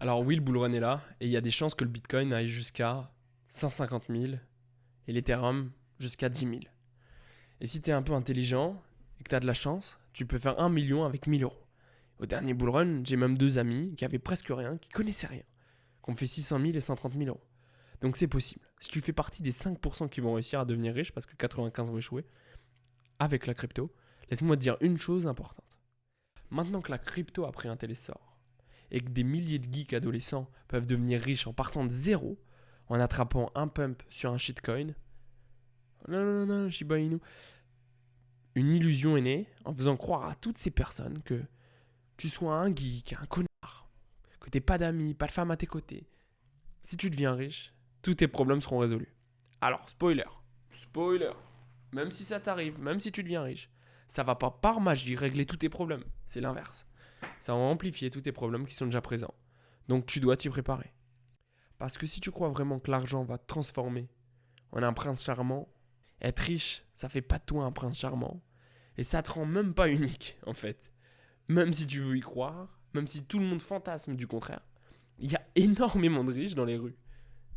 Alors oui, le bull run est là et il y a des chances que le Bitcoin aille jusqu'à 150 000 et l'Ethereum jusqu'à 10 000. Et si tu es un peu intelligent et que tu as de la chance, tu peux faire 1 million avec 1 000 euros. Au dernier bull run, j'ai même 2 amis qui avaient presque rien, qui connaissaient rien, qui ont fait 600 000 et 130 000 euros. Donc c'est possible. Si tu fais partie des 5% qui vont réussir à devenir riches, parce que 95 vont échouer, avec la crypto, laisse-moi te dire une chose importante. Maintenant que la crypto a pris un tel essor, et que des milliers de geeks adolescents peuvent devenir riches en partant de zéro, en attrapant un pump sur un shitcoin, non, Shiba Inu, une illusion est née en faisant croire à toutes ces personnes que tu sois un geek, un connard, que tu n'aies pas d'amis, pas de femme à tes côtés. Si tu deviens riche, tous tes problèmes seront résolus. Alors, spoiler, même si ça t'arrive, même si tu deviens riche, ça va pas par magie régler tous tes problèmes. C'est l'inverse. Ça va amplifier tous tes problèmes qui sont déjà présents. Donc tu dois t'y préparer. Parce que si tu crois vraiment que l'argent va te transformer en un prince charmant, être riche, ça fait pas de toi un prince charmant. Et ça te rend même pas unique, en fait. Même si tu veux y croire, même si tout le monde fantasme du contraire, il y a énormément de riches dans les rues.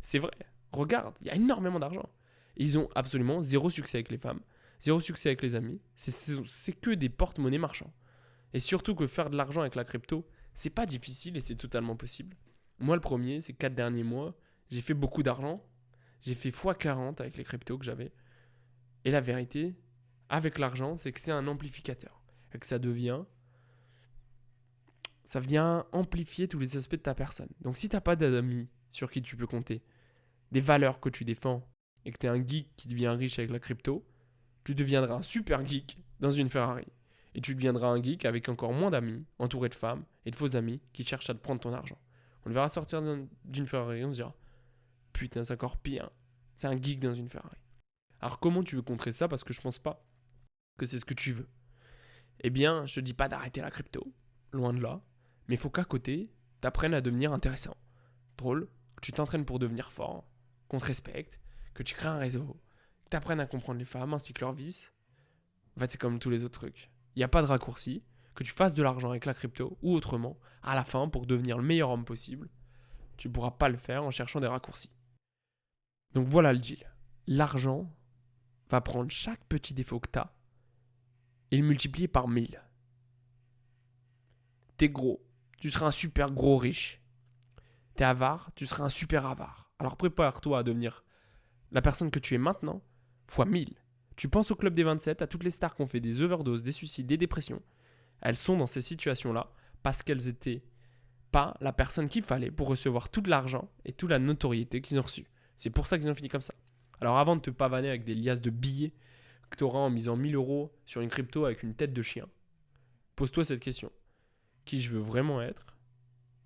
C'est vrai. Regarde, il y a énormément d'argent. Ils ont absolument zéro succès avec les femmes, zéro succès avec les amis. C'est que des porte-monnaies marchands. Et surtout que faire de l'argent avec la crypto, c'est pas difficile et c'est totalement possible. Moi, le premier, ces 4 derniers mois, j'ai fait beaucoup d'argent. J'ai fait x40 avec les cryptos que j'avais. Et la vérité, avec l'argent, c'est que c'est un amplificateur. Et que ça vient amplifier tous les aspects de ta personne. Donc si t'as pas d'amis sur qui tu peux compter, des valeurs que tu défends, et que tu es un geek qui devient riche avec la crypto, tu deviendras un super geek dans une Ferrari. Et tu deviendras un geek avec encore moins d'amis, entouré de femmes et de faux amis qui cherchent à te prendre ton argent. On le verra sortir d'une Ferrari, on se dira putain, c'est encore pire. C'est un geek dans une Ferrari. Alors comment tu veux contrer ça? Parce que je pense pas que c'est ce que tu veux. Eh bien, je te dis pas d'arrêter la crypto, loin de là, mais il faut qu'à côté, t'apprennes à devenir intéressant, drôle, que tu t'entraînes pour devenir fort, qu'on te respecte, que tu crées un réseau, que tu apprennes à comprendre les femmes ainsi que leurs vices. En fait, c'est comme tous les autres trucs. Il n'y a pas de raccourci, que tu fasses de l'argent avec la crypto ou autrement, à la fin, pour devenir le meilleur homme possible, tu ne pourras pas le faire en cherchant des raccourcis. Donc voilà le deal. L'argent va prendre chaque petit défaut que tu as et le multiplier par 1000. T'es gros, tu seras un super gros riche. T'es avare, tu seras un super avare. Alors prépare-toi à devenir la personne que tu es maintenant, fois 1000. Tu penses au club des 27, à toutes les stars qui ont fait des overdoses, des suicides, des dépressions. Elles sont dans ces situations-là parce qu'elles n'étaient pas la personne qu'il fallait pour recevoir tout l'argent et toute la notoriété qu'ils ont reçue. C'est pour ça qu'ils ont fini comme ça. Alors avant de te pavaner avec des liasses de billets que tu auras en misant 1000 euros sur une crypto avec une tête de chien, pose-toi cette question. Qui je veux vraiment être?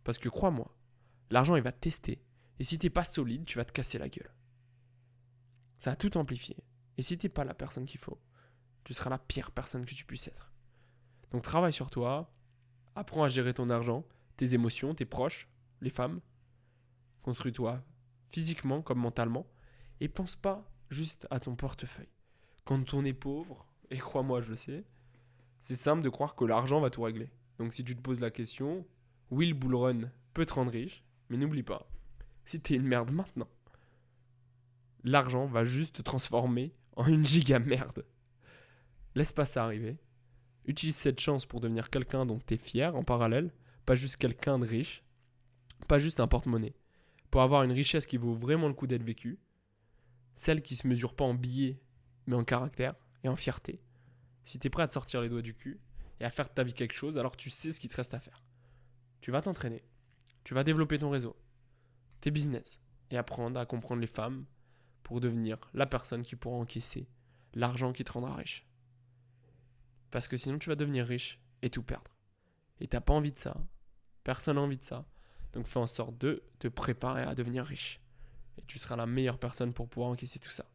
Parce que crois-moi, l'argent il va te tester. Et si t'es pas solide, tu vas te casser la gueule. Ça va tout amplifier. Et si t'es pas la personne qu'il faut, tu seras la pire personne que tu puisses être. Donc travaille sur toi, apprends à gérer ton argent, tes émotions, tes proches, les femmes. Construis-toi physiquement comme mentalement. Et pense pas juste à ton portefeuille. Quand on est pauvre, et crois-moi, je le sais, c'est simple de croire que l'argent va tout régler. Donc si tu te poses la question, oui, le bull run peut te rendre riche, mais n'oublie pas, si t'es une merde maintenant, l'argent va juste te transformer en une giga merde. Laisse pas ça arriver. Utilise cette chance pour devenir quelqu'un dont tu es fier en parallèle, pas juste quelqu'un de riche, pas juste un porte-monnaie. Pour avoir une richesse qui vaut vraiment le coup d'être vécue, celle qui se mesure pas en billets, mais en caractère et en fierté. Si tu es prêt à te sortir les doigts du cul et à faire de ta vie quelque chose, alors tu sais ce qu'il te reste à faire. Tu vas t'entraîner, tu vas développer ton réseau, tes business et apprendre à comprendre les femmes pour devenir la personne qui pourra encaisser l'argent qui te rendra riche. Parce que sinon tu vas devenir riche et tout perdre. Et t'as pas envie de ça. Personne n'a envie de ça. Donc fais en sorte de te préparer à devenir riche. Et tu seras la meilleure personne pour pouvoir encaisser tout ça.